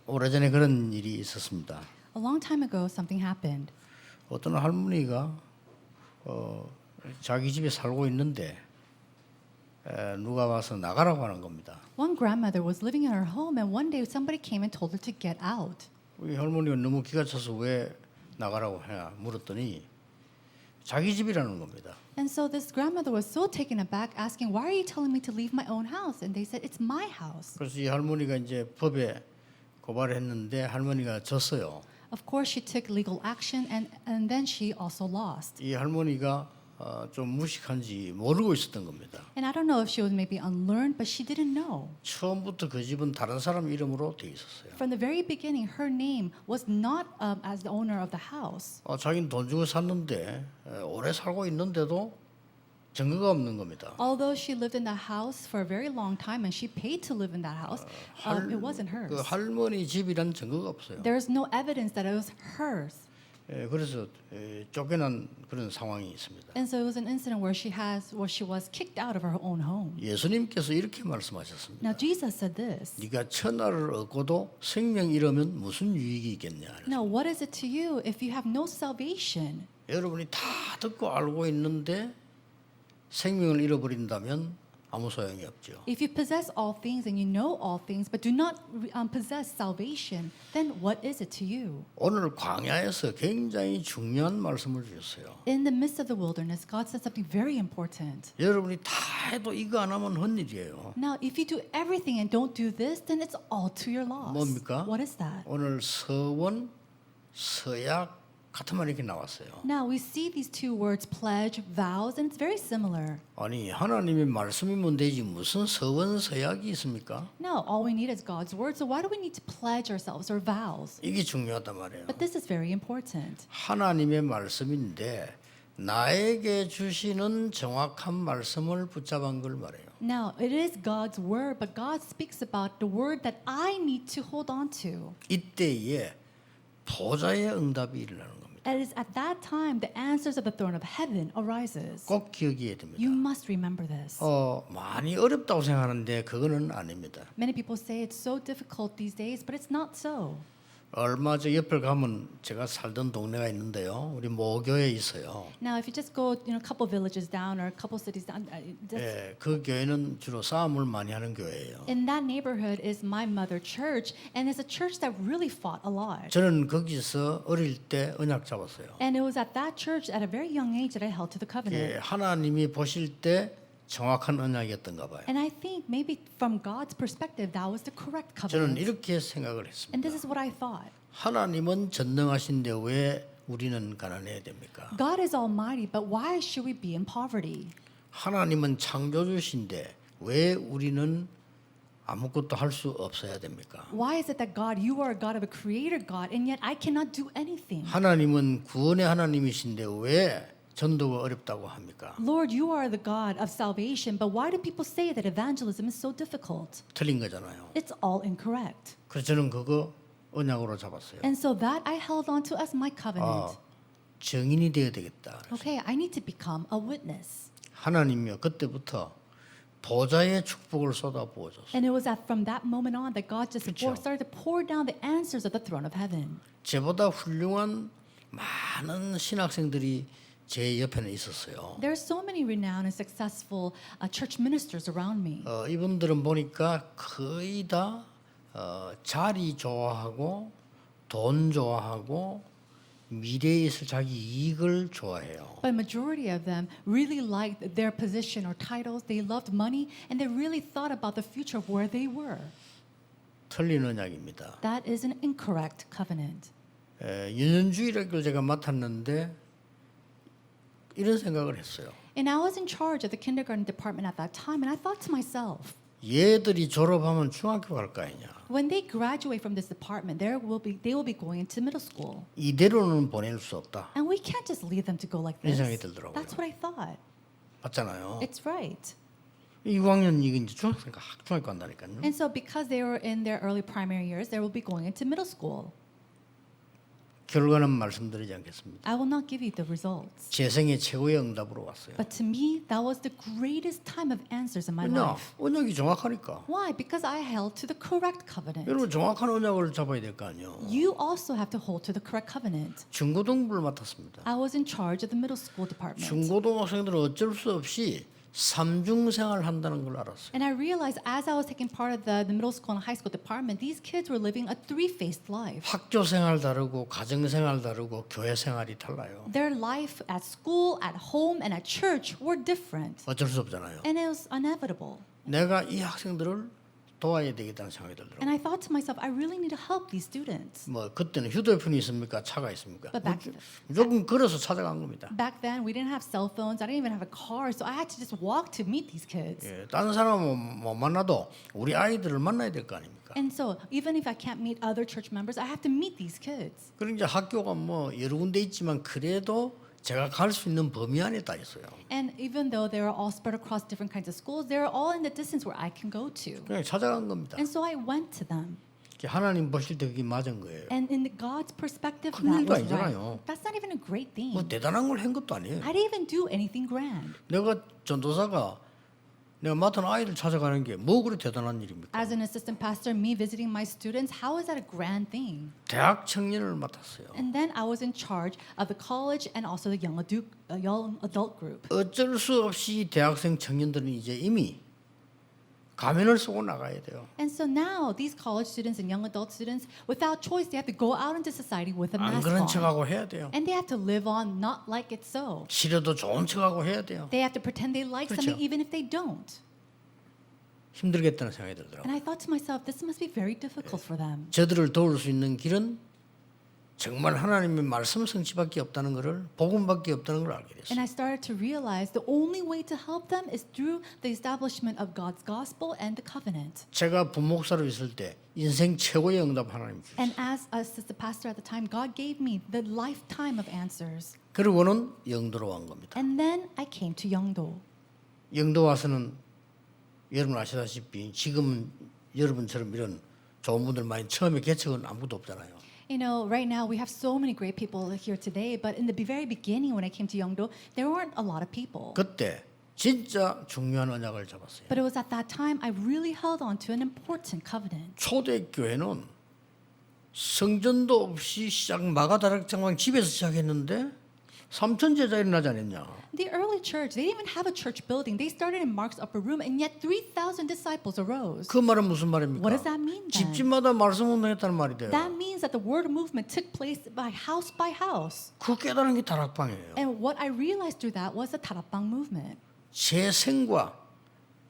오래전에 그런 일이 있었습니다. A long time ago, something happened. 어떤 할머니가 자기 집에 살고 있는데 누가 와서 나가라고 하는 겁니다. One grandmother was living in her home, and one day somebody came and told her to get out. 우리 할머니가 너무 기가 차서 왜 나가라고 하냐 물었더니 자기 집이라는 겁니다. And so this grandmother was so taken aback, asking, "Why are you telling me to leave my own house?" And they said, "It's my house." 그래서 이 할머니가 이제 법에 고발을 했는데 할머니가 졌어요. Of course, she took legal action, and then she also lost. 이 할머니가 좀 무식한지 모르고 있었던 겁니다. And I don't know if she was maybe unlearned, but she didn't know. 처음부터 그 집은 다른 사람 이름으로 돼 있었어요. From the very beginning, her name was not as the owner of the house. 자기는 돈 주고 샀는데 오래 살고 있는데도 증거가 없는 겁니다. Although she lived in that house for a very long time and she paid to live in that house, it wasn't hers. 그 할머니 집이란 증거가 없어요. There is no evidence that it was hers. 그래서 쫓겨난 그런 상황이 있습니다. And so it was an incident where she was kicked out of her own home. 예수님께서 이렇게 말씀하셨습니다. Now Jesus said this. 네가 천하를 얻고도 생명 잃으면 무슨 유익이 있겠냐. Now what is it to you if you have no salvation? 여러분이 다 듣고 알고 있는데 생명을 잃어버린다면 아무 소용이 없죠. If you possess all things and you know all things but do not possess salvation, then what is it to you? 오늘 광야에서 굉장히 중요한 말씀을 주셨어요. In the midst of the wilderness, God said something very important. 여러분이 다 해도 이거 안 하면 헛일이에요. Now, if you do everything and don't do this, then it's all to your loss. 뭡니까? What is that? 오늘 서원, 서약 같은 말이 이렇게 나왔어요. Now, we see these two words, pledge, vows, and it's very similar. 아니 하나님의 말씀이면 되지 무슨 서원, 서약이 있습니까? No, all we need is God's word. So why do we need to pledge ourselves or vows? 이게 중요하단 말이에요. But this is very important. 하나님의 말씀인데 나에게 주시는 정확한 말씀을 붙잡은 걸 말해요. Now, it is God's word, but God speaks about the word that I need to hold on to. 이때에 보좌의 응답이 일어나는 겁니다. It is at that time the answers of the throne of heaven arises. 꼭 기억해야 됩니다. You must remember this. 많이 어렵다고 생각하는데 그거는 아닙니다. Many people say it's so difficult these days, but it's not so. 얼마 전 옆을 가면 제가 살던 동네가 있는데요. 우리 모교에 있어요. Now, if you just go, a couple villages down or a couple cities down, 그 교회는 주로 싸움을 많이 하는 교회예요. in that neighborhood is my mother church, and it's a church that really fought a lot. 저는 거기서 어릴 때 언약 잡았어요. And it was at that church at a very young age that I held to the covenant. 하나님이 보실 때 정확한 언약이었던가 봐요. And I think maybe from God's perspective, that was the correct 저는 covenant. 이렇게 생각을 And 했습니다. this is what I thought. 하나님은 전능하신데 왜 우리는 가난해야 됩니까? God is almighty, but why should we be in poverty? 하나님은 창조주신데 왜 우리는 아무것도 할 수 없어야 됩니까? Why is it that God, you are a God of a creator God, and yet I cannot do anything? 하나님은 구원의 하나님이신데 왜 전도가 어렵다고 합니까? Lord, you are the God of salvation, but why do people say that evangelism is so difficult? 틀린 거잖아요. It's all incorrect. 그래서 저는 그거 언약으로 잡았어요. And so that I held on to as my covenant. 증인이 되어야 되겠다. Okay, I need to become a witness. 하나님이요 그때부터 보좌의 축복을 쏟아 부어줬어요. And it was from that moment on that God just 그쵸. started to pour down the answers of the throne of heaven. 저보다 훌륭한 많은 신학생들이 제 옆에는 있었어요. There are so many renowned and successful church ministers around me. 이분들은 보니까 거의 다 자리 좋아하고 돈 좋아하고 미래에 있을 자기 이익을 좋아해요. But majority of them really liked their position or titles. They loved money, and they really thought about the future of where they were. 틀린 언약입니다. That is an incorrect covenant. 유년주일학교를 제가 맡았는데 이런 생각을 했어요. And I was in charge of the kindergarten department at that time, and I thought to myself, 얘들이 졸업하면 중학교 갈 거 아니냐. when they graduate from this department, they will be going into middle school. 이대로는 보낼 수 없다. And we can't just leave them to go like 이런 this. 생각이 들더라고요. That's what I thought. 맞잖아요. It's right. 6학년 이게 이제 중학교 간다니까요. And so because they were in their early primary years, they will be going into middle school. 결과는 말씀드리지 않겠습니다. I will not give you the results. 제 생애 최고의 응답으로 왔어요. But to me, that was the greatest time of answers in my 왜냐? life. 언약이 정확하니까. Why? Because I held to the correct covenant. 여러분 정확한 언약을 잡아야 될 거 아니에요. You also have to hold to the correct covenant. 중고등부를 맡았습니다. I was in charge of the middle school department. 중고등학생들은 어쩔 수 없이 삼중생활 한다는 걸 알았어요. And I realized as I was taking part of the middle school and high school department, these kids were living a three-faced life. 학교 생활 다르고 가정 생활 다르고 교회 생활이 달라요. Their life at school, at home, and at church were different. 어쩔 수 없잖아요. And it was inevitable. 내가 이 학생들을 도와야 되겠다는 생각이 들더라고요. And I thought to myself, I really need to help these students. 뭐 그때는 휴대폰이 있습니까? 차가 있습니까? But back 무조건 걸어서 찾아간 겁니다. Back then, we didn't have cell phones. I didn't even have a car, so I had to just walk to meet these kids. 예, 다른 사람은 못 만나도 우리 아이들을 만나야 될 거 아닙니까? And so, even if I can't meet other church members, I have to meet these kids. 그럼 이제 학교가 뭐 여러 군데 있지만 그래도 제가 갈 수 있는 범위 안에 다 있어요. And even though they are all spread across different kinds of schools, they're all in the distance where I can go to. 그냥 찾아간 겁니다. And so I went to them. 하나님 보실 때 그게 맞은 거예요. And in God's perspective, 큰 that 일도 was 아니잖아요. right. That's not even a great thing. 뭐 대단한 걸 한 것도 아니에요. I didn't even do anything grand. 내가 전도사가 내가 맡은 아이들 찾아가는 게 뭐 그리 대단한 일입니까? As an assistant pastor, me visiting my students, how is that a grand thing? 대학 청년을 맡았어요. And then I was in charge of the college and also the young adult group. 어쩔 수 없이 대학생 청년들은 이제 이미 가면을 쓰고 나가야 돼요. And so now these college students and young adult students, without choice, they have to go out into society with a 안 mask 그런 on. 척하고 해야 돼요. And they have to live on not like it's so. 싫어도 좋은 척하고 해야 돼요. They have to pretend they like 그렇죠. something even if they don't. 힘들겠다는 생각이 들더라고요. And I thought to myself, this must be very difficult for them. 저들을 도울 수 있는 길은 정말 하나님의 말씀 성취밖에 없다는 것을 복음밖에 없다는 걸 알게 됐어요. And I started to realize the only way to help them is through the establishment of God's gospel and the covenant. 제가 부목사로 있을 때 인생 최고의 응답 하나님 주셨어요. And as the pastor at the time, God gave me the lifetime of answers. 그리고는 영도로 온 겁니다. And then I came to Yeongdo. 영도 와서는 여러분 아시다시피 지금은 여러분처럼 이런 좋은 분들 많이 처음에 개척은 아무것도 없잖아요. You know, right now we have so many great people here today, but in the very beginning when I came to Yeongdo, there weren't a lot of people. 그때 진짜 중요한 언약을 잡았어요. But it was at that time I really held on to an important covenant. 초대교회는 성전도 없이 시작 마가다락장만 집에서 시작했는데 3천 제자 일어나지 않았냐. The early church, they didn't even have a church building. They started in Mark's upper room, and yet 3,000 disciples arose. 그 말은 무슨 말입니까? What does that mean then? 집집마다 말씀 운동했다는 말이 돼요. That means that the word movement took place by house. 그 깨달은 게 다락방이에요. And what I realized through that was the Tarapang movement. 제 생과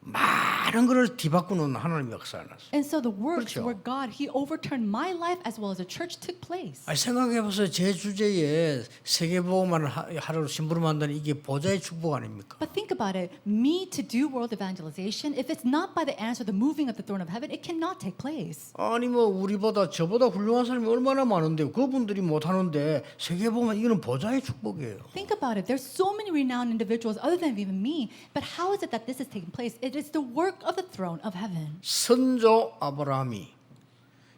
많은 것을 뒤바꾸는 하나님의 역사가 났어요. And so the works 그렇죠. where God, He overturned my life as well as the church took place. 아니, 생각해보세요. 제 주제에 세계보고만 하루 심부름한다는 이게 보좌의 축복 아닙니까? But think about it. Me to do world evangelization, if it's not by the answer, the moving of the throne of heaven, it cannot take place. 아니 뭐 우리보다 저보다 훌륭한 사람이 얼마나 많은데 그분들이 못하는데 세계보고만 이거는 보좌의 축복이에요. Think about it. There's so many renowned individuals other than even me, but how is it that this is taking place? It is the work of the throne of heaven. 선조 아브라함이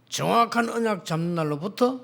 정확한 언약 잡는 날로부터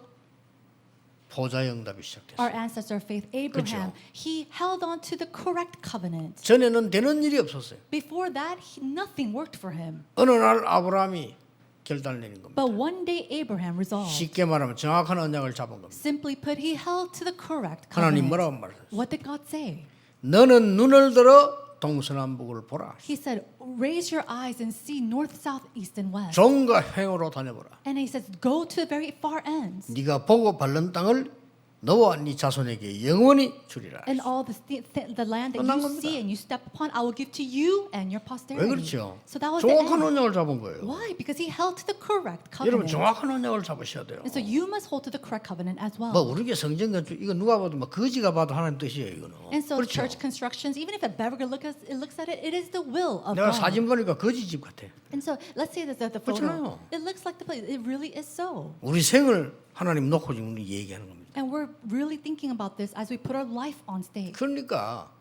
보좌의 응답이 시작됐어요. Our ancestor of faith, Abraham, he held on to the correct covenant. 전에는 되는 일이 없었어요. Before that, nothing worked for him. 어느 날 아브라함이 결단을 내린 겁니다. But one day, Abraham resolved. 쉽게 말하면 정확한 언약을 잡은 겁니다. Simply put, he held to the correct 하나님 covenant. 뭐라고 말했어요? What did God say? 너는 눈을 들어 동서남북을 보라. He said, raise your eyes and see north, south, east, and west. 종과 행으로 다녀보라. And he says, go to the very far ends. 네가 보고 밟는 땅을 너와 네 자손에게 영원히 주리라. And all the land that 끝난 you 겁니다. see and you step upon, I will give to you and your posterity. 왜 그렇죠? So that was the 정확한 end. 언약을 잡은 거예요. Why? Because he held to the correct 여러분 covenant. 정확한 언약을 잡으셔야 돼요. And so you must hold to the correct covenant as well. 뭐 우리게 성전 건축 이거 누가 봐도 막 거지가 봐도 하나님 뜻이에요 이거는. And so 그렇죠? church constructions, even if a beggar looks at it, it is the will of 내가 God. 사진 보니까 거지 집 같아. And so let's say that the 그렇잖아요. photo, it looks like the place. It really is so. 우리 생을 하나님 놓고 지금 우리 얘기하는 겁니다. And we're really thinking about this as we put our life on stage. 그러니까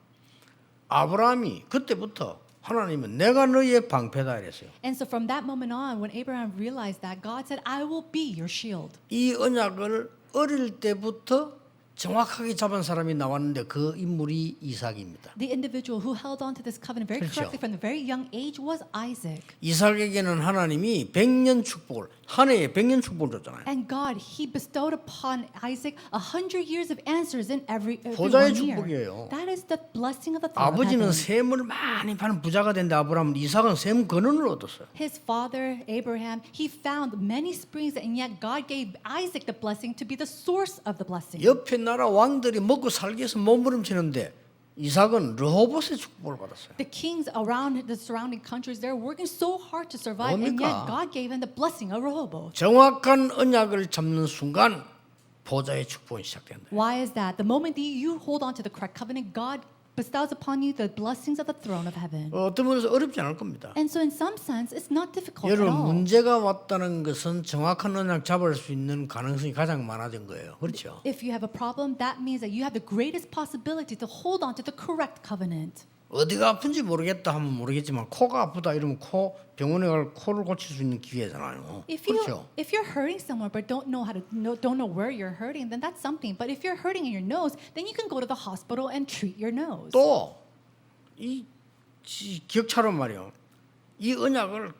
아브라함이 그때부터 하나님은 내가 너의 방패다 이랬어요. And so from that moment on, when Abraham realized that, God said, I will be your shield. 이 언약을 어릴 때부터 정확하게 잡은 사람이 나왔는데 그 인물이 이삭입니다. The individual who held on to this covenant very 그렇죠. correctly from the very young age was Isaac. 이삭에게는 하나님이 100년 축복을 한 해에 100년 축복을 줬잖아요. And God, He bestowed upon Isaac 100 years of answers in every 보좌의 1 year. 축복이에요. That is the blessing of the throne of 아버지는 heaven. 샘을 많이 파는 부자가 된데 아브라함은 이삭은 샘 근원을 얻었어요. His father Abraham, he found many springs, and yet God gave Isaac the blessing to be the source of the blessing. 옆에 나라 왕들이 먹고 살기 위해서 몸부림치는데 이삭은 르호봇의 축복을 받았어요. The kings around the surrounding countries, they're working so hard to survive, and 뭡니까? yet God gave him the blessing of Rehoboth. 정확한 언약을 잡는 순간 보좌의 축복이 시작된다. Why is that? The moment that you hold on to the correct covenant, God bestows upon you the blessings of the throne of heaven. 어떤 면에서 어렵지 않을 겁니다. And so in some sense, it's not difficult at 여러분 all. 문제가 왔다는 것은 정확한 언약 잡을 수 있는 가능성이 가장 많아진 거예요. 그렇죠? If you have a problem, that means that you have the greatest possibility to hold on to the correct covenant. 어디가 아픈지 모르겠다 하면 모르겠지만 코가 아프다 이러면 병원에 갈 코를 고칠 수 있는 기회잖아요. 그렇죠? If you're hurting somewhere but don't know where you're hurting, then that's something. But if you're hurting in your nose, then you can go to the hospital and treat your nose. 또 이 기억처럼 말이요. 이 언약을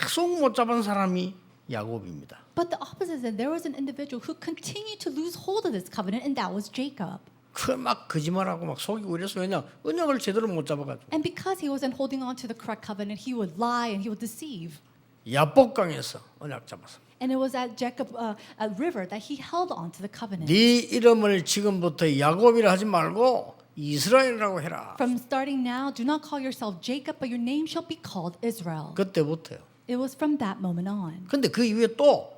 계속 못 잡은 사람이 야곱입니다. But the opposite is that there was an individual who continued to lose hold of this covenant, and that was Jacob. 그 막 거짓말하고 막 속이고 이래서 왜냐 언약을 제대로 못 잡아가지고 And because he wasn't holding on to the correct covenant, he would lie and he would deceive. 야복강에서 언약 잡았어. And it was at Jacob, a river, that he held on to the covenant. 네 이름을 지금부터 야곱이라 하지 말고 이스라엘이라고 해라. From starting now, do not call yourself Jacob, but your name shall be called Israel. 그때부터요. It was from that moment on. 근데 그 이후에 또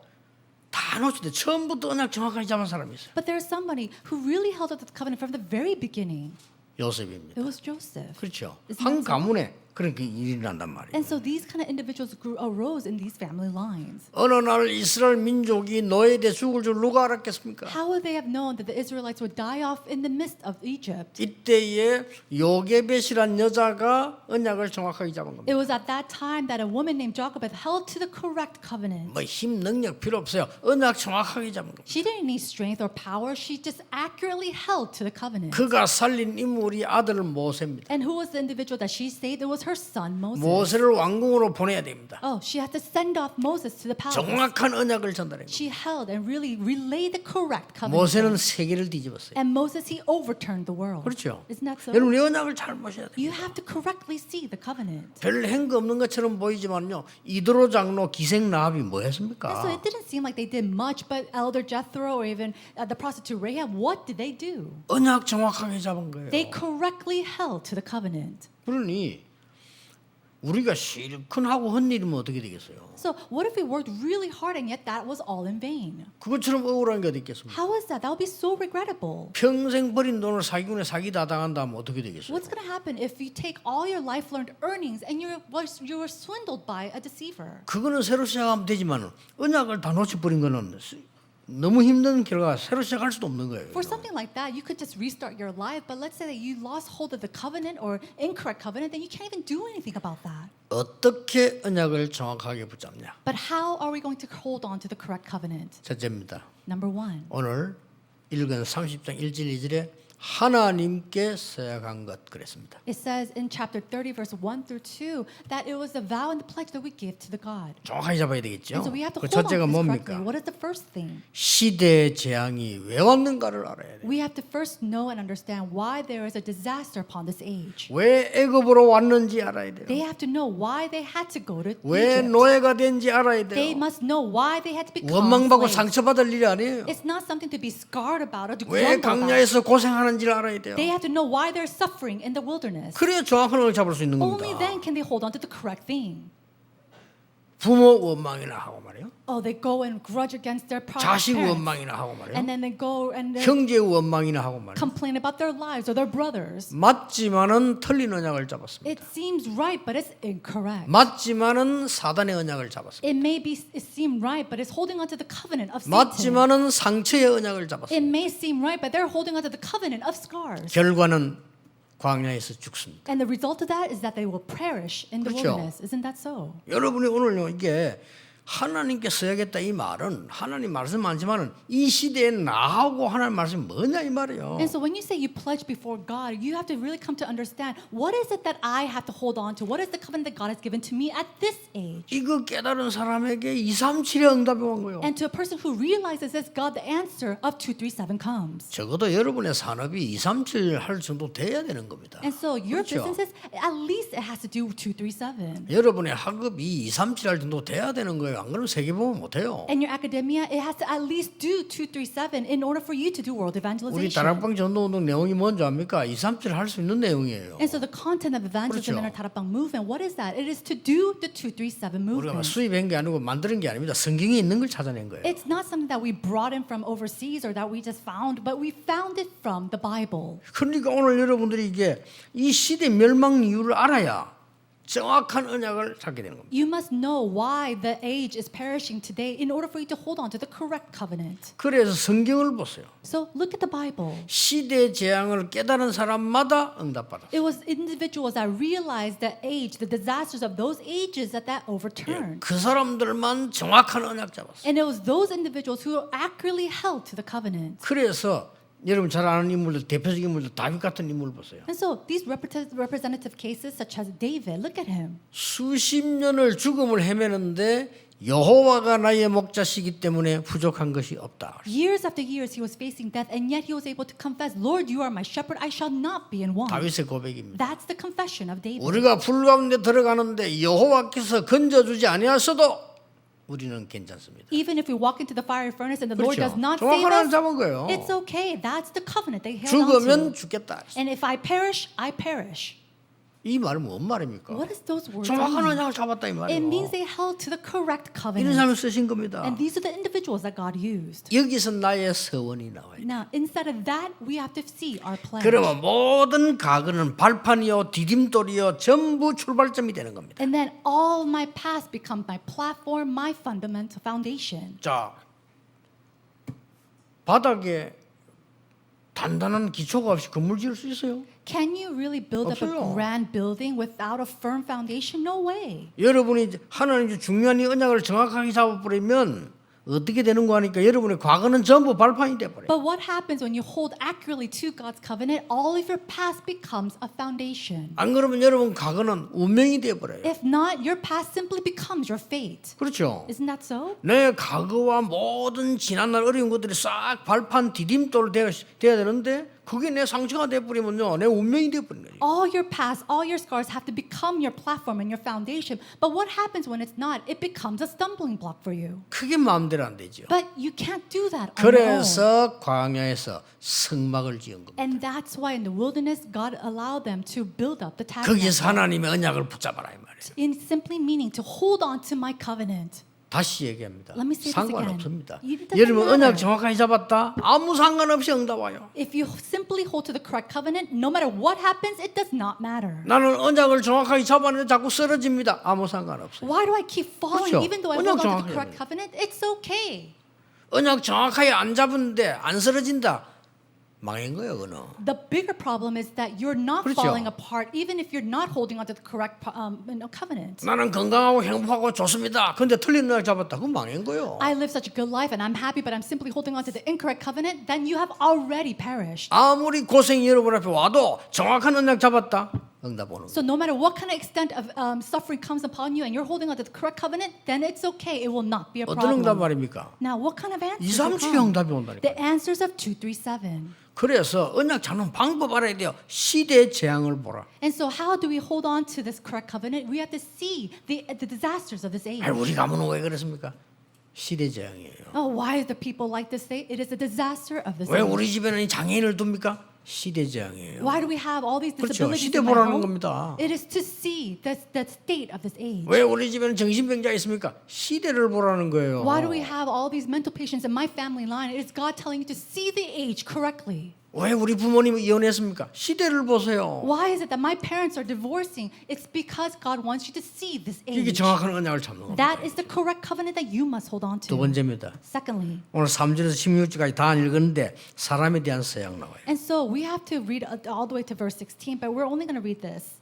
다 놓치대 처음부터 언약 정확하게 잡은 사람이 있어요. But there's somebody who really held on to the covenant from the very beginning. 요셉입니다. It was Joseph. 그렇죠. Isn't 한 that so? 가문에 그렇게 일이 난단 말이에요. And so these kind of individuals arose in these family lines. 어느 날 이스라엘 민족이 노예돼 죽을 줄 누가 알았겠습니까? How would they have known that the Israelites would die off in the midst of Egypt? 이때에 요게벳이란 여자가 언약을 정확하게 잡은 겁니다. It was at that time that a woman named Jochebed held to the correct covenant. 뭐 힘 능력 필요 없어요. 언약 정확하게 잡은 겁니다. She didn't need strength or power. She just accurately held to the covenant. 그가 살린 인물이 아들 모세입니다. And who was the individual that she saved? It was her son Moses. 모세를 왕궁으로 보내야 됩니다. Oh, she had to send off Moses to the palace. 정확한 언약을 전달해요. She held and really relayed the correct covenant. 모세는 세계를 뒤집었어요. And Moses, he overturned the world. 그렇죠. Isn't that so? 여러분 이 언약을 잘 보셔야 돼요. You have to correctly see the covenant. 별 행거 없는 것처럼 보이지만요. 이드로 장로 기생 라합이 뭐 And so 했습니까? it didn't seem like they did much, but Elder Jethro or even the prostitute Rahab, what did they do? 언약 정확하게 잡은 거예요. They correctly held to the covenant. 그러니 우리가 실컷 하고 한 일이면 어떻게 되겠어요? So what if we worked really hard and yet that was all in vain? 그것처럼 억울한 게 어디 있겠습니까? How is that? That would be so regrettable. 평생 버린 돈을 사기꾼에 사기다 당한다면 어떻게 되겠어요? What's going to happen if you take all your life-learned earnings and you were swindled by a deceiver? 그거는 새로 시작하면 되지만 언약을 다 놓쳐버린 거는 너무 힘든 결과 새로 시작할 수도 없는 거예요. For something like that, you could just restart your life, but let's say that you lost hold of the covenant or incorrect covenant, then you can't even do anything about that. 어떻게 언약을 정확하게 붙잡냐? But how are we going to hold on to the correct covenant? 첫째입니다. Number one, 오늘 읽은 30장 1절 2절에 하나님께 서약한 것 그랬습니다. it says in chapter 30, verse 1 through 2, that it was the vow and the pledge that we give to the God. 정확하게 잡아야 되겠죠. And so we have to 그 hold on to 첫째가 this 뭡니까? correctly. What is the first thing? 시대의 재앙이 왜 왔는가를 알아야 돼요. We have to first know and understand why there is a disaster upon this age. 왜 애굽으로 왔는지 알아야 돼요. They have to know why they had to go to 왜 Egypt. 노예가 된지 알아야 They 돼요. must know why they had to become 원망받고 slaves. 상처받을 일이 아니에요. It's not something to be scarred about or to 왜 grumble about. 강야에서 고생하는지를 알아야 돼요. They have to know why they're suffering in the wilderness. 그래야 정확한 걸 잡을 수 있는 Only 겁니다. then can they hold on to the correct thing. 부모 원망이나 하고 말이에요. Oh, they go and grudge against their 자식 parents. 원망이나 하고 말이에요. And then they go and they 형제 원망이나 하고 말이에요. complain about their lives or their brothers. 맞지만은 틀린 언약을 잡았습니다. It seems right, but it's incorrect. 맞지만은 사단의 언약을 잡았습니다. It seem right, but it's holding on to the covenant of Satan. 맞지만은 상처의 언약을 잡았습니다. It may seem right, but they're holding on to the covenant of scars. 결과는 광야에서 죽습니다. And the result of that is that they will perish in the 그렇죠. wilderness. Isn't that so? 여러분이 오늘요 이게 하나님께 써야겠다 이 말은 하나님 말씀 많지만은 이 시대에 나하고 하나님 말씀이 뭐냐 이 말이에요. And so when you say you pledge before God, you have to really come to understand what is it that I have to hold on to? What is the covenant that God has given to me at this age? 이거 깨달은 사람에게 237의 응답이 온 거예요. And to a person who realizes this, God, the answer of 237 comes. 적어도 여러분의 산업이 237 할 정도 돼야 되는 겁니다. And so your 그렇죠? businesses, at least it has to do with 237. 여러분의 학업이 237 할 정도 돼야 되는 거예요. 안 그러면 세계 보면 못 해요. And your academia, it has to at least do 237 in order for you to do world 우리 evangelization. 다락방 전도운동 내용이 뭔지 압니까? 237 할 수 있는 내용이에요. And so the content of evangelism in our Tarapang movement, what is that? It is to do the 237 우리가 movement. 수입한 게 아니고 만드는 게 아닙니다. 성경에 있는 걸 찾아낸 거예요. It's not something that we brought in from overseas or that we just found, but we found it from the Bible. 그러니까 오늘 여러분들이 이게 이 시대 멸망 이유를 알아야 정확한 언약을 찾게 되는 겁니다. You must know why the age is perishing today in order for you to hold on to the correct covenant. 그래서 성경을 보세요. So look at the Bible. 시대 재앙을 깨달은 사람마다 응답받았어요. It was individuals that realized the age, the disasters of those ages that overturned. 그 사람들만 정확한 언약 잡았어요. And it was those individuals who accurately held to the covenant. 그래서 여러분 잘 아는 인물들, 대표적인 인물들, 다윗 같은 인물을 보세요. And so these representative cases such as David, look at him. 수십 년을 죽음을 헤매는데 여호와가 나의 목자시기 때문에 부족한 것이 없다. Years after years he was facing death and yet he was able to confess, Lord, you are my shepherd, I shall not be in want. 다윗의 고백입니다. That's the confession of David. 우리가 불 가운데 들어가는데 여호와께서 건져주지 아니하셔도 우리는 괜찮습니다. Even if we walk into the fiery furnace and the Lord 그렇죠. does not save 정확한 언약 us, 잡은 거예요. it's okay. That's the covenant they held on 죽으면 to. 죽겠다. And if I perish, I perish. 이 말은 뭔 말입니까? What does those words 정확한 mean? 언약을 잡았다 이 It means 말이에요. they held to the correct 이런 covenant. 사람을 쓰신 겁니다. And these are the individuals that God used. 여기서 나의 서원이 나와요. Now, instead of that, we have to see our plan. 그러면 모든 가근은 발판이요 디딤돌이요 전부 출발점이 되는 겁니다. And then all my past becomes my platform, my fundamental foundation. 자, 바닥에 단단한 기초가 없이 건물 지을 수 있어요? Can you really build up a 없어요. grand building without a firm foundation? No way. 여러분이 하나님의 중요한 이 언약을 정확하게 잡아버리면 어떻게 되는 거 하니까 여러분의 과거는 전부 발판이 돼버려요. But what happens when you hold accurately to God's covenant? All of your past becomes a foundation. 안 그러면 여러분 과거는 운명이 돼버려요. If not, your past simply becomes your fate. 그렇죠. Isn't that so? 내 과거와 모든 지난날 어려운 것들이 싹 발판 디딤돌 돼야 되는데 그게 내 상처가 돼버리면요 내 운명이 돼버리는 거예요. All your past, all your scars have to become your platform and your foundation. But what happens when it's not? It becomes a stumbling block for you. 그게 마음대로 안 되죠. But you can't do that on your own. 그래서 광야에서 성막을 지은 겁니다. And that's why in the wilderness, God allowed them to build up the 거기서 tabernacle. 하나님의 언약을 붙잡아라 이 말이에요. In simply meaning to hold on to my covenant. 다시 얘기합니다. Let me say this 상관없습니다. again. It doesn't 여러분 언약 matter. 정확하게 잡았다. 아무 상관없이 응답 와요. If you simply hold to the correct covenant, no matter what happens, it does not matter. 나는 언약을 정확하게 잡았는데 자꾸 쓰러집니다. 아무 상관없어요. Why do I keep falling 그렇죠. even though I 언약 hold on to 정확해야 the correct 돼요. covenant? It's okay. 언약 정확하게 안 잡았는데 안 쓰러진다. 망한 거예요, 그는. The bigger problem is that you're not 그렇죠. falling apart even if you're not holding on to the correct covenant. 나는 건강하고 행복하고 좋습니다. 근데 틀린 언약 잡았다. 그건 망한 거예요. I live such a good life and I'm happy, but I'm simply holding on to the incorrect covenant, then you have already perished. 아무리 고생이 여러분 앞에 와도 정확한 언약 잡았다. 응답 오는 거예요. So no matter what kind of extent of suffering comes upon you and you're holding on to the correct covenant, then it's okay. It will not be a 어떤 응답 problem. 말입니까? Now, what kind of answers? 237 will come? 응답이 온다니까. The answers of 237. 그래서 언약 잡는 방법 알아야 돼요. 시대의 재앙을 보라. And so how do we hold on to this correct covenant? We have to see the disasters of this age. 아니, 우리 가문은 왜 그렇습니까? 시대 재앙이에요. Oh, why do people like this say? It is a disaster of this 왜 age. 우리 집에는 이 장애인을 둡니까? 시대 재앙이에요. Why do we have all these 그렇죠. disabilities 시대 in my 보라는 home? 겁니다. It is to see the state of this age. 왜 우리 집에는 정신병자 있습니까? 시대를 보라는 거예요. Why do we have all these mental patients in my family line? It is God telling you to see the age correctly. 왜 우리 부모님이 이혼했습니까? 시대를 보세요. Why is it that my parents are divorcing? It's because God wants you to see this 이게 age. 정확한 언약을 잡는 겁니다. That is the correct covenant that you must hold on 두 to. 번째입니다. Secondly, 오늘 3절에서 16절까지 다 읽었는데 사람에 대한 서약 나와요. and so we have to read all the way to verse 16, but we're only going to read this.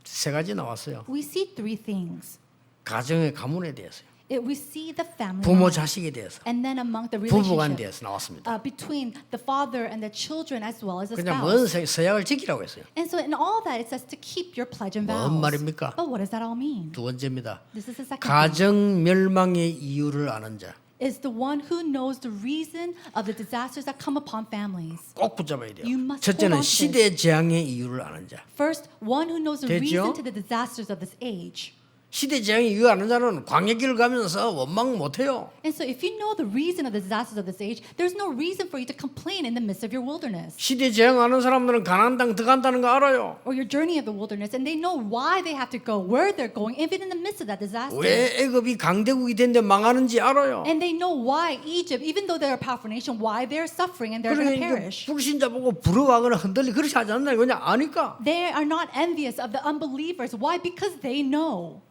세 가지 나왔어요. We see three things. 가정의 가문에 대해서요. We see the family 부모 line. 자식에 대해서, And then among the 부부간 relationship 대해서 나왔습니다. between the father and the children as well as the 그냥 먼 spouse. 서약을 지키라고 했어요. And so in all that it says to keep your pledge and vows. 뭔 말입니까? But what does that all mean? 두 번째입니다. This is the second thing. 가정 멸망의 이유를 아는 자. Is the one who knows the reason of the disasters that come upon families. 꼭 붙잡아야 돼요. You must 첫째는 hold on to 시대 재앙의 이유를 아는 자. First, one who knows the 됐죠? reason to the disasters of this age. 시대 재앙의 이유 아는 자는 광야길을 가면서 원망 못해요. And so if you know the reason of the disasters of this age, there's no reason for you to complain in the midst of your wilderness. 시대 재앙 아는 사람들은 가나안 땅 들어간다는 거 알아요. Or your journey of the wilderness, and they know why they have to go, where they're going, even in the midst of that disaster. 왜 애굽이 강대국이 됐는데 망하는지 알아요. And they know why Egypt, even though they're a powerful nation, why they're suffering and they're going to 그러니까 perish. 불신자 보고 부러워하거나 흔들리 그렇게 하지 않나요? 그냥 아니까. They are not envious of the unbelievers. Why? Because they know.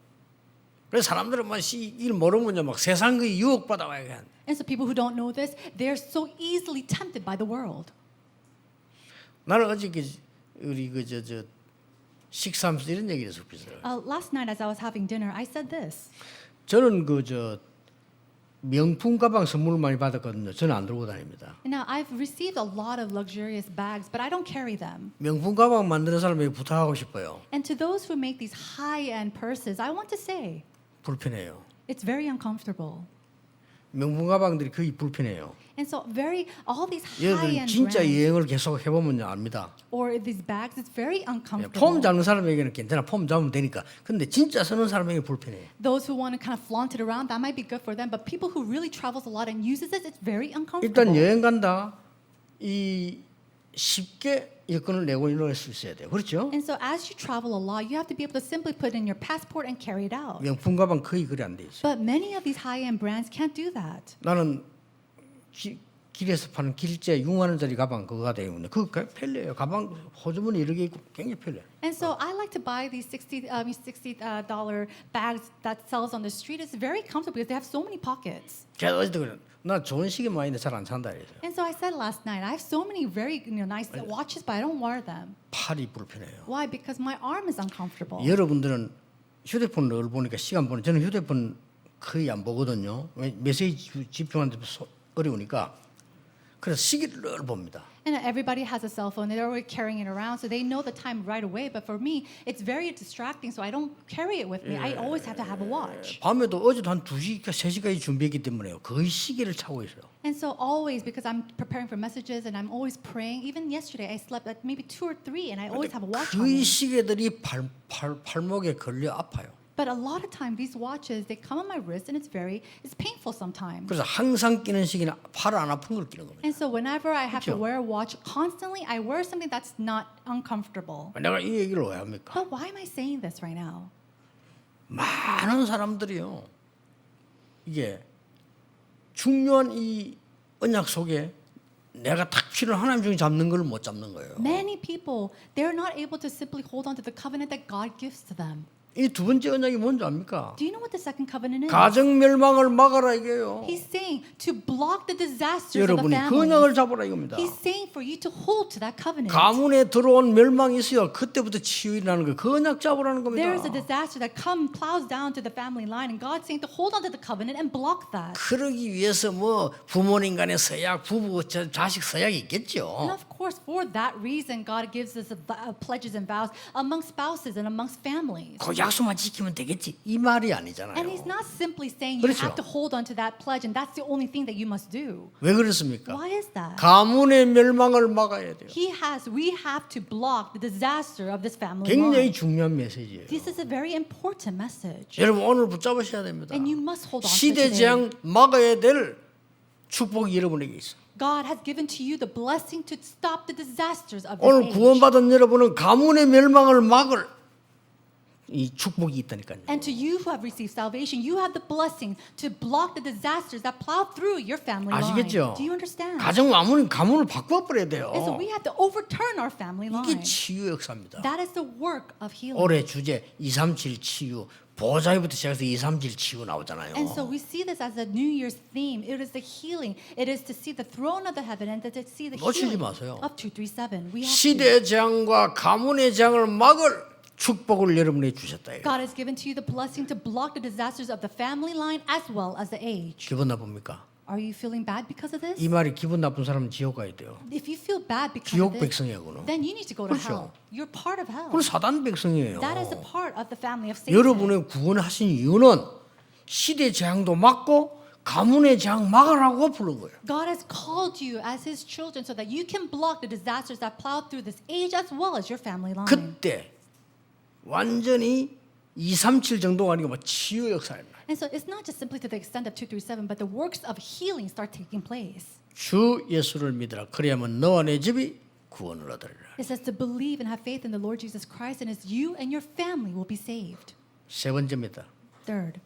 그래서 사람들은 막일 모르면 막 세상 그 유혹 받아와야 해. And so people who don't know this, they're so easily tempted by the world. 나는 어저께 우리 저 식사하면서 이런 얘기를 해서 비슷해요. Last night as I was having dinner, I said this. 저는 명품 가방 선물을 많이 받았거든요. 저는 안 들고 다닙니다. And now I've received a lot of luxurious bags, but I don't carry them. 명품 가방 만드는 사람에게 부탁하고 싶어요. And to those who make these high-end purses, I want to say, 불편해요. it's very uncomfortable. 명품 가방들이 거의 불편해요. And so all these 여러분 high-end 진짜 brands 여행을 계속 해보면 압니다. or these bags, it's very 폼 uncomfortable. 잡는 사람에게는 괜찮아. 폼 잡으면 되니까. 근데 진짜 쓰는 사람에게 불편해요. Those who want to kind of flaunt it around, that might be good for them. But people who really travels a lot and uses it, it's very uncomfortable. 일단 여행 간다. 이 쉽게 여권을 내고 이럴 수 있어야 돼요. 그렇죠? And so as you travel a lot, you have to be able to simply put in your passport and carry it out. 명품 가방 거의 그래 안 돼 있어요. But many of these high-end brands can't do that. 나는 길에서 파는 길제 6만 원짜리 가방 그거가 되는데 그거 편리해요. 가방 호주머니 이렇게 있고 굉장히 편리해요. And so I like to buy these $60 bags that sells on the street. It's very comfortable because they have so many pockets. 제가 어제도 그래. 나 좋은 시계 많이 있는데 잘 안 산다 그랬어요. And so I said last night, I have so many very nice watches, but I don't wear them. 팔이 불편해요. Why? Because my arm is uncomfortable. 여러분들은 휴대폰을 보니까 시간 보는 저는 휴대폰 거의 안 보거든요. 메시지 집중하는데 어려우니까 그래서 시계를 늘 봅니다. And everybody has a cell phone. They're already carrying it around, so they know the time right away. But for me, it's very distracting, so I don't carry it with me. I always have to have a watch. 밤에도 어제도 한 2시, 3시까지 준비했기 때문에요. 거의 시계를 차고 있어요. And so always, because I'm preparing for messages and I'm always praying. Even yesterday, I slept at maybe 2 or 3, and I always have a watch on 거의 me. 시계들이 팔목에 걸려 아파요. But a lot of time, these watches they come on my wrist, and it's painful sometimes. 그래서 항상 끼는 시계는 팔 안 아픈 걸 끼는 겁니다. And so whenever I have to 그렇죠? wear a watch constantly, I wear something that's not uncomfortable. 내가 이 얘기를 왜 합니까? But why am I saying this right now? 많은 사람들이요. 이게 중요한 이 언약 속에 내가 탁 필요한 하나님 중에 잡는 걸 못 잡는 거예요. Many people, they're not able to simply hold on to the covenant that God gives to them. 이 두 번째 언약이 뭔지 압니까? Do you know what the second covenant is? 가정 멸망을 막아라 이게요. He's saying to block the disasters of the 여러분이 그 family. 언약을 잡아라 이겁니다. He's saying for you to hold to that covenant. 가문에 들어온 멸망이 있어요. 그때부터 치유 일어나는 거예요. 그 언약 잡으라는 겁니다. There is a disaster that plows down to the family line, and God's saying to hold on to the covenant and block that. 그러기 위해서 뭐 부모님 간의 서약, 부부 자식 서약이 And 있겠죠. of course, for that reason, God gives us pledges and vows among spouses and amongst families. 그 약속만 지키면 되겠지. 이 말이 아니잖아요. And He's not simply saying you 그렇죠. have to hold on to that pledge, and that's the only thing that you must do. 왜 그렇습니까? Why is that? 가문의 멸망을 막아야 돼요. We have to block the disaster of this family 굉장히 line. 중요한 메시지예요. This is a very important message. 여러분 오늘 붙잡으셔야 됩니다. And you must hold on to 시대 today. 재앙 막아야 될 축복이 여러분에게 있어요. God has given to you the blessing to stop the disasters of this 오늘 age. 구원받은 여러분은 가문의 멸망을 막을 이 축복이 있다니까요. And to you who have received salvation, you have the blessing to block the disasters that plow through your family line. 아시겠죠? Do you understand? 가문을 바꿔버려야 돼요. And so we have to overturn our family 이게 line. 치유 역사입니다. That is the work of healing. 올해 주제 237 치유 보호자부터 시작해서 237 치유 나오잖아요. And so we see this as a New Year's theme. It is the healing. It is to see the throne of the heaven and to see the 놓치지 healing 마세요. of 237. We have to, 시대 재앙과 가문의 재앙을 막을 축복을 여러분에게 주셨다. 이거. God has given to you the blessing to block the disasters of the family line as well as the age. 기분 나쁩니까? Are you feeling bad because of this? 이 말이 기분 나쁜 사람은 지옥 가야 돼요. If you feel bad because 지옥 of this, 백성이야 그는. then you need to go to 그렇죠. hell. You're part of hell. 그건 사단 백성이에요. That is a part of the family of Satan. 여러분의 구원하신 이유는 시대 재앙도 막고 가문의 재앙 막으라고 부른 거예요. God has called you as His children so that you can block the disasters that plow through this age as well as your family line. 그때 완전히 237 정도가 아니고 뭐 치유 역사입니다. And so it's not just simply to the extent of 237, but the works of healing start taking place. 주 예수를 믿으라. 그래야만 너와 내 집이 구원을 얻으리라. It says to believe and have faith in the Lord Jesus Christ, and it's you and your family will be saved. 세 번째입니다. Third,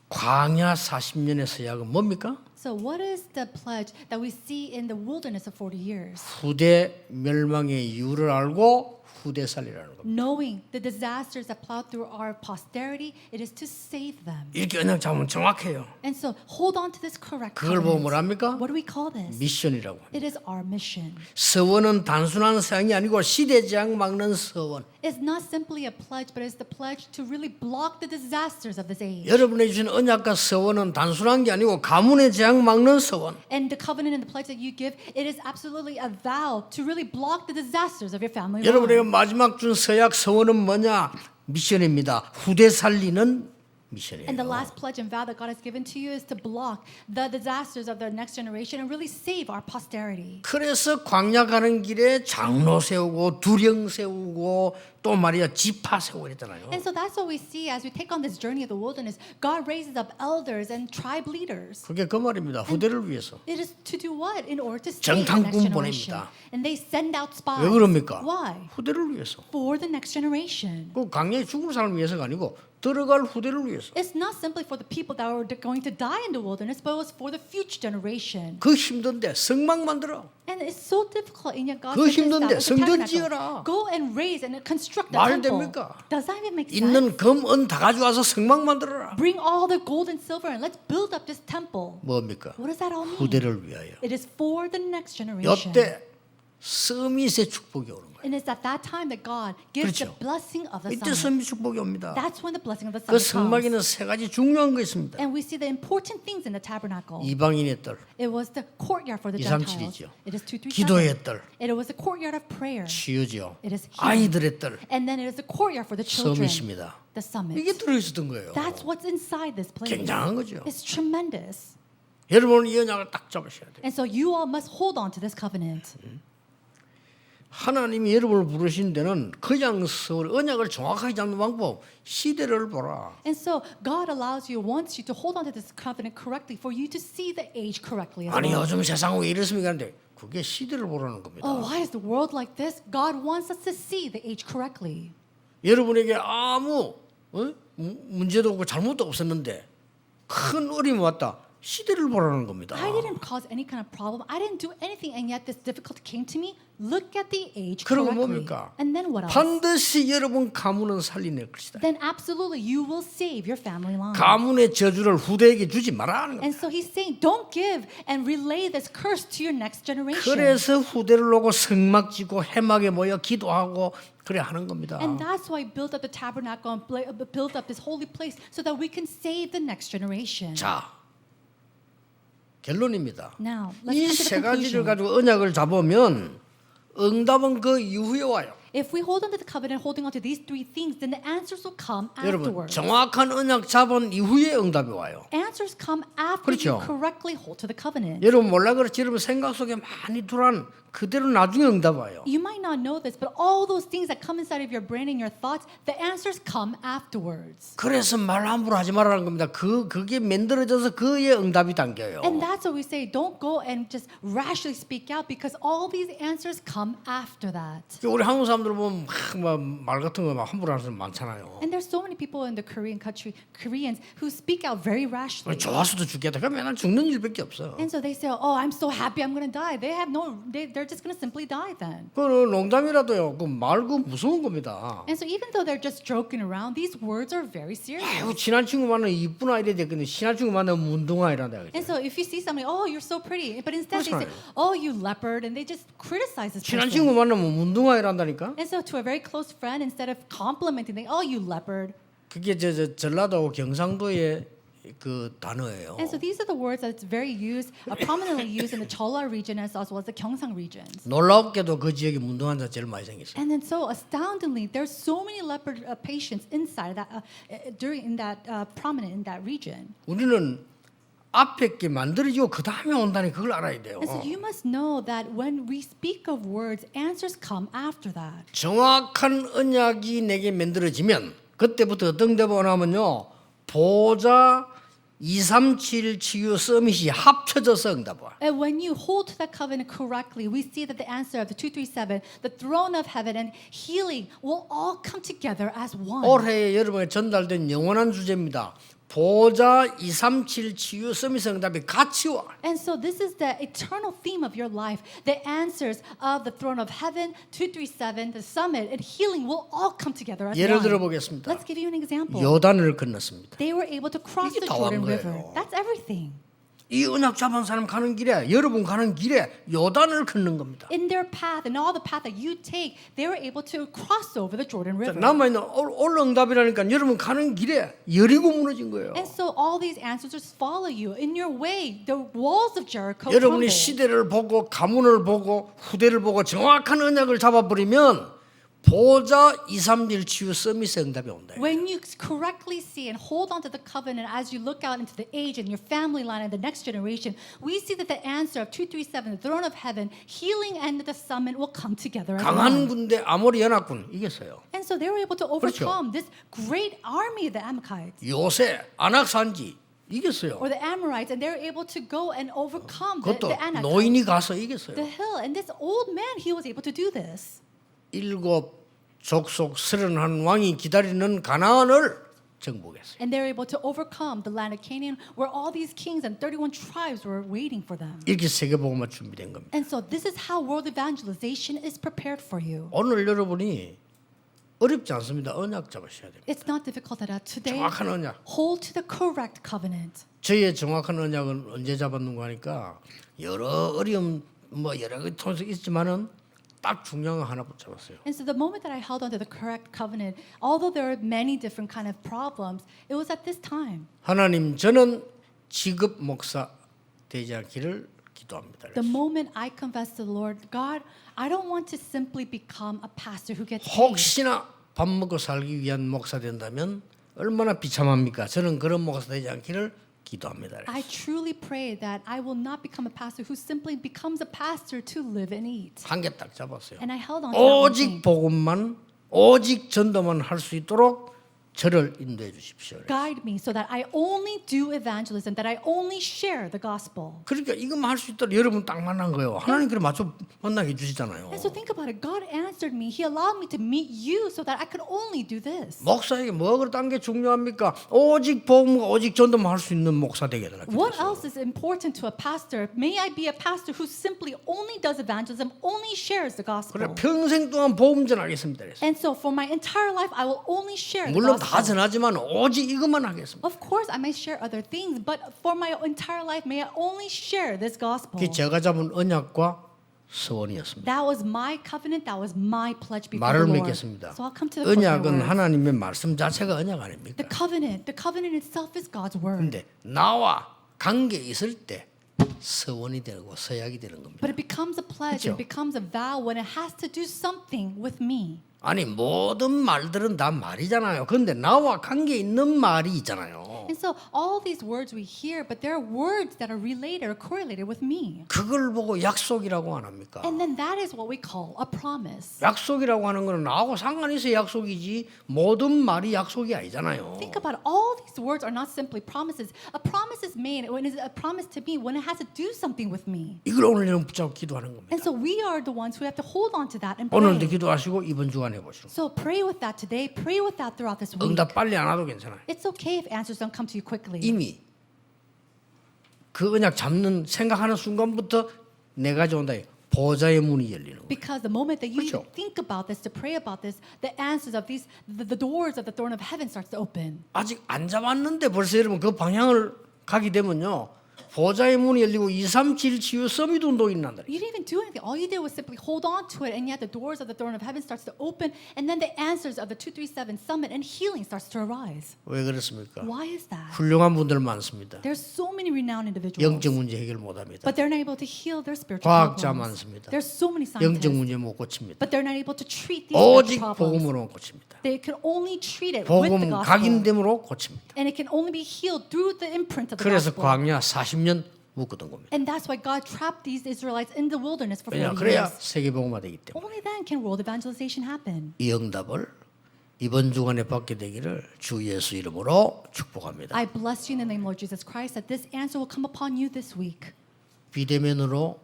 광야 40년의 서약은 뭡니까? so what is the pledge that we see in the wilderness of 40 years? 후대 멸망의 이유를 알고 후대 살리라는 겁니다. Knowing the disasters that plow through our posterity, it is to save them. 이렇게 언약 잡으면 정확해요. And so hold on to this correct 그걸 보고 covenant. 뭐랍니까? What do we call this? 미션이라고. It is our mission. 서원은 단순한 서양이 아니고 시대 재앙 막는 서원. It's not simply a pledge, but it's the pledge to really block the disasters of this age. 여러분의 주신 언약과 서원은 단순한 게 아니고 가문의 재앙 막는 서원. And the covenant and the pledge that you give, it is absolutely a vow to really block the disasters of your family 여러분에게 line. 마지막 준 서약 서원은 뭐냐? 미션입니다. 후대 살리는 미션이에요. And the last pledge and vow that God has given to you is to block the disasters of the next generation and really save our posterity. 그래서 광야 가는 길에 장로 세우고 두령 세우고 또 말이야 지파 세우고 이랬잖아요. And so that's what we see as we take on this journey of the wilderness. God raises up elders and tribe leaders. 그게 그 말입니다. 후대를 위해서. It is to do what? In order to save the next 정탐꾼 generation. 보냅니다. And they send out spies. 왜 그럽니까? Why? 후대를 위해서. For the next generation. 그 광야에 죽을 사람을 위해서가 아니고 들어갈 후대를 위해서. It's not simply for the people that are going to die in the wilderness, but it was for the future generation. 그 힘든데 성막 만들어. And it's so difficult, and yet God 그 said 힘든데 establish a 성전 tabernacle. 지어라. Go and raise and construct a 말 temple. 됩니까? Does that even make sense? 있는 금, 은 다 가져와서 성막 만들어라. Bring all the gold and silver and let's build up this temple. 뭡니까? What does that all mean? 후대를 위하여. It is for the next generation. 이때 서밋의 축복이 오는 거예요. And it's at that time that God gives 그렇죠. the blessing of the 이때 summit. 서밋 축복이 옵니다. That's when the blessing of the 그 summit comes. 성막에는 세 가지 중요한 거 있습니다. And we see the important things in the tabernacle. 이방인의 뜰, It was the courtyard for the 237 Gentiles. 이죠. It is 237. 기도의 뜰, It was the courtyard of prayer. 치유죠. It is healing. 아이들의 뜰, And then it is the courtyard for the children. 서밋입니다. The summit. 이게 들어있었던 거예요. That's what's inside this place. 굉장한 거죠. It's tremendous. 여러분은 이 언약을 딱 잡으셔야 돼요. And so you all must hold on to this covenant. 하나님이 여러분을 부르신 데는 그냥 언약을 정확하게 잡는 방법, 시대를 보라. And so God allows you, wants you to hold on to this covenant correctly for you to see the age correctly as 아니 well. 요즘 세상은 왜 이렇습니까? 근데 그게 시대를 보라는 겁니다. Oh, why is the world like this? God wants us to see the age correctly. 여러분에게 아무 문제도 없고 잘못도 없었는데 큰 어려움이 왔다. 시대를 보라는 겁니다. I didn't cause any kind of problem. I didn't do anything, and yet this difficulty came to me. Look at the age 그리고 correctly. 뭡니까? And then what else? 반드시 여러분 가문은 살리낼 것이다. Then absolutely you will save your family line. 가문의 저주를 후대에게 주지 말라는 겁니다. And so he's saying, don't give and relay this curse to your next generation. 그래서 후대를 놓고 성막 짓고 해막에 모여 기도하고 그래 하는 겁니다. And that's why he built up the tabernacle and built up this holy place so that we can save the next generation. 자, 결론입니다. Now, let's 이 come to 세 the 가지를 conclusion. 가지고 언약을 잡으면 응답은 그 이후에 와요. If we hold on to the covenant, holding on to these three things, then the answers will come 여러분 afterwards. 정확한 언약 잡은 이후에 응답이 와요. Answers come after 그렇죠. you correctly hold to the covenant. 여러분 몰라 그렇지 여러분 생각 속에 많이 두란 그대로 나중에 응답 와요. You might not know this, but all those things that come inside of your brain and your thoughts, the answers come afterwards. 그래서 말 함부로 하지 말라는 겁니다. 그게 만들어져서 그의 응답이 담겨요. And that's what we say, don't go and just rashly speak out because all these answers come after that. 우리 한국 사람들 보면 말 같은 거 막 함부로 하는 사람 많잖아요. And there's so many people in the Korean country, Koreans, who speak out very rashly. 좋아서도 죽겠다. 그럼 맨날 죽는 일밖에 없어. And so they say, oh, I'm so happy I'm going to die. They're they're just going to simply die then. 그거는 농담이라도요. 그 말고 무서운 겁니다. And so even though they're just joking around, these words are very serious. 아이고 친한 친구 만나면 이쁘나 이래 됐거든. 친한 친구 만나면 문둥아 이란다. And so if you see somebody, oh, you're so pretty, but instead they say, 그렇잖아요. oh, you leopard, and they just criticize this 친한 person. 친구 만나면 문둥아 이란다니까. And so to a very close friend, instead of complimenting, they, oh, you leopard. 그게 저 전라도 경상도의 그 단어예요. And so these are the words that's very used, prominently used in the Chola region as well as the Gyeongsang regions. 놀랍게도 그 지역에 문둥아가 제일 많이 생겼어요. And then so astoundingly, there's so many leopard patients inside that prominent in that region. 우리는 앞에 게 만들어지고 그 다음에 온다니 그걸 알아야 돼요. And so you must know that when we speak of words, answers come after that. 정확한 언약이 내게 만들어지면 그때부터 어떤 데가 오냐면요. 보좌 237 치유 서밋이 합쳐져서 응답와. And when you hold to that covenant correctly, we see that the answer of the 237, the throne of heaven and healing will all come together as one. 올해 여러분에 전달된 영원한 주제입니다. 보좌 237 치유 서밋 응답이 같이 와. And so this is the eternal theme of your life. The answers of the throne of heaven, 237, the summit, and healing will all come together as 예를 들어 one. 보겠습니다. Let's give you an example. 요단을 건넜습니다. They were able to cross 이게 the 다 Jordan 완 River. 거예요. That's everything. 이 언약 잡은 사람 가는 길에 여러분 가는 길에 요단을 건넌 겁니다. In their path and all the path that you take, they were able to cross over the Jordan River. 남아 있는 올 응답이라니까 여러분 가는 길에 여리고 무너진 거예요. And so all these answers just follow you. In your way, the walls of Jericho 여러분이 crumble. 시대를 보고 가문을 보고 후대를 보고 정확한 언약을 잡아버리면 보좌 237 치유 서밋 응답이 온다. When you correctly see and hold on to the covenant as you look out into the age and your family line and the next generation, we see that the answer of 237, the throne of heaven, healing and the summit will come together as 강한 one. 군대 아모리 연합군 이겼어요. And so they were able to overcome this great army of the Amalekites 요새 안악산지 이겼어요. or the Amorites, and they were able to go and overcome 그것도 the Anakites, 노인이 가서 이겼어요. the hill. And this old man, he was able to do this. 일곱 족속 31 왕이 기다리는 가나안을 정복했어요. And they were able to overcome the land of Canaan where all these kings and 31 tribes were waiting for them. 이렇게 세계복음화 준비된 겁니다. And so this is how world evangelization is prepared for you. 오늘 여러분이 어렵지 않습니다. 언약 잡으셔야 돼요. It's not difficult at all. Today, 정확한 언약. hold to the correct covenant. 저의 정확한 언약은 언제 잡았는가 하니까 여러 어려움 뭐 여러 가지 통해서 있지만은 딱 중요한 거 하나 붙잡았어요. And so the moment that I held onto the correct covenant, although there are many different kind of problems, it was at this time. 하나님 저는 지급 목사 되지 않기를 기도합니다. The moment I confessed to the Lord, God, I don't want to simply become a pastor who gets paid. 혹시나 밥 먹고 살기 위한 목사 된다면 얼마나 비참합니까? 저는 그런 목사 되지 않기를 기도합니다. I truly pray that I will not become a pastor who simply becomes a pastor to live and eat. 한 개 딱 잡았어요. And I held on to that one thing. 오직 복음만 오직 전도만 할 수 있도록 저를 인도해 주십시오. Guide me so that I only do evangelism, that I only share the gospel. 그러니까 이것만 할 수 있도록 여러분 딱 만난 거예요. 하나님 그래 맞춰 만나게 해주시잖아요. And so think about it. God answered me. He allowed me to meet you so that I could only do this. 목사에게 뭐가 그렇다는 게 중요합니까? 오직 복음과 오직 전도만 할 수 있는 목사 되게 해달라. What else is important to a pastor? May I be a pastor who simply only does evangelism, only shares the gospel. 그래 평생 동안 복음 전하겠습니다. 그래서. And so for my entire life, I will only share the 물론 다 gospel. 전하지만 오직 이것만 하겠습니다. Of course, I may share other things, but for my entire life, may I only share this gospel. 그게 제가 잡은 언약과 소원이었습니다. That was my covenant. That was my pledge before 말을 the Lord. 맺겠습니다. So I'll come to the close of my 언약은 words. 하나님의 말씀 자체가 언약 아닙니까? The covenant itself is God's word. 근데 나와 관계 있을 때 서원이 되고 서약이 되는 겁니다. But it becomes a pledge, 그렇죠? it becomes a vow when it has to do something with me. 아니 모든 말들은 다 말이잖아요. 그런데 나와 관계 있는 말이 있잖아요. And so all these words we hear, but there are words that are related or correlated with me. 그걸 보고 약속이라고 안 합니까? And then that is what we call a promise. 약속이라고 하는 거는 나하고 상관이 있어 약속이지 모든 말이 약속이 아니잖아요. Think about it. All these words are not simply promises. A promise is made when it's a promise to me when it has to do something with me. 이걸 오늘 여러분 붙잡고 기도하는 겁니다. And so we are the ones who have to hold on to that and 오늘도 pray. 기도하시고 이번 주간 해보시고 So pray with that today. Pray with that throughout this week. 응답 빨리 안 와도 괜찮아요. It's okay if answers don't come to you quickly. 이미 그 언약 잡는 생각하는 순간부터 내 가져온다. 보좌의 문이 열리는 거예요. Because the moment that you 그렇죠. think about this, to pray about this, the answers of these, the doors of the throne of heaven starts to open. 아직 안 잡았는데 벌써 여러분 그 방향을 가게 되면요. 보좌의 문이 열리고 237 치유 서밋 운동이 일어난다. You didn't even do anything. All you did was simply hold on to it, and yet the doors of the throne of heaven starts to open, and then the answers of the 237 summit and healing starts to arise. 왜 그렇습니까? Why is that? 훌륭한 분들 많습니다. There's so many renowned individuals, 영적 문제 해결 못합니다. but they're not able to heal their spiritual 과학자 problems. 많습니다. There's so many 영적 scientists, 문제 못 고칩니다. but they're not able to treat these 오직 spiritual problems. 복음으로만 고칩니다. They can only treat it with the 복음 gospel, 각인됨으로 고칩니다. and it can only be healed through the imprint of the 그래서 gospel. 광야 40년 묶었던 겁니다. And that's why God trapped these Israelites in the wilderness for 왜냐 40 그래야 years. 세계 복음화 되기 때문에 Only then can world evangelization happen. 이 응답을 이번 주간에 받게 되기를 주 예수 이름으로 축복합니다. I bless you in the name of Lord Jesus Christ that this answer will come upon you this week. 비대면으로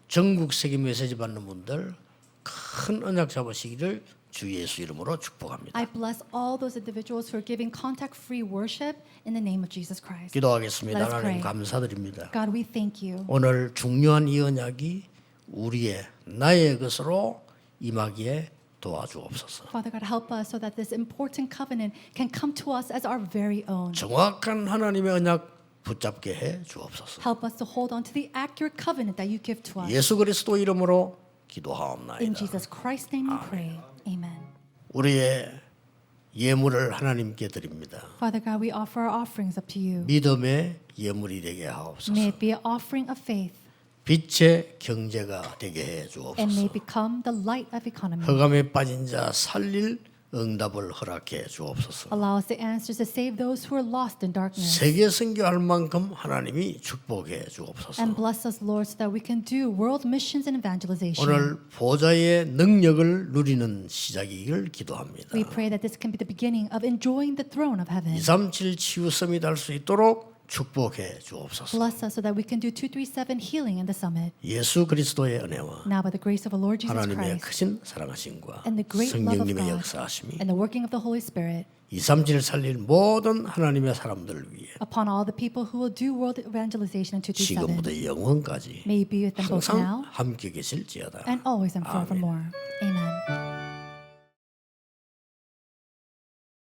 전국 세계 메시지 받는 분들 큰 언약 잡으시기를 주 예수 이름으로 축복합니다. I bless all those individuals who are giving contact-free worship in the name of Jesus Christ. 기도하겠습니다. Let us 하나님 pray. 감사드립니다. God, we thank you. 오늘 중요한 이 언약이 우리의 나의 것으로 임하기에 도와주옵소서. Father God, help us so that this important covenant can come to us as our very own. 정확한 하나님의 언약 붙잡게 해 주옵소서. Help us to hold on to the accurate covenant that you give to us. 예수 그리스도 이름으로 In 기도하옵나이다. Jesus Christ's name we pray. Amen. 우리의 예물을 하나님께 드립니다. Father God, we offer our offerings up to you. 믿음의 예물이 되게 May 하옵소서. it be an offering of faith 빛의 경제가 되게 해 and 주옵소서. may become the light of economy. 흑암에 빠진 자 살릴 응답을 허락해 주옵소서. Allow us the answers to save those who are lost in darkness. 세계 선교할 만큼 하나님이 축복해 주옵소서. And bless us, Lord, so that we can do world missions and evangelization. 오늘 보좌의 능력을 누리는 시작이길 기도합니다. We pray that this can be the beginning of enjoying the throne of heaven. 237 치유 서밋 할 수 있도록 축복해 주옵소서. Bless us so that we can do 237 healing in the summit. 예수 그리스도의 은혜와 Now by the grace of our Lord Jesus 하나님의 Christ 크신 사랑하심과 and the great love of 성령님의 God 역사하심이 and the working of the Holy Spirit 237을 살릴 모든 하나님의 사람들을 위해 upon all the people who will do world evangelization in 237 지금부터 영원까지 may be with them both 항상 now 함께 계실지어다. and always and forevermore. Amen.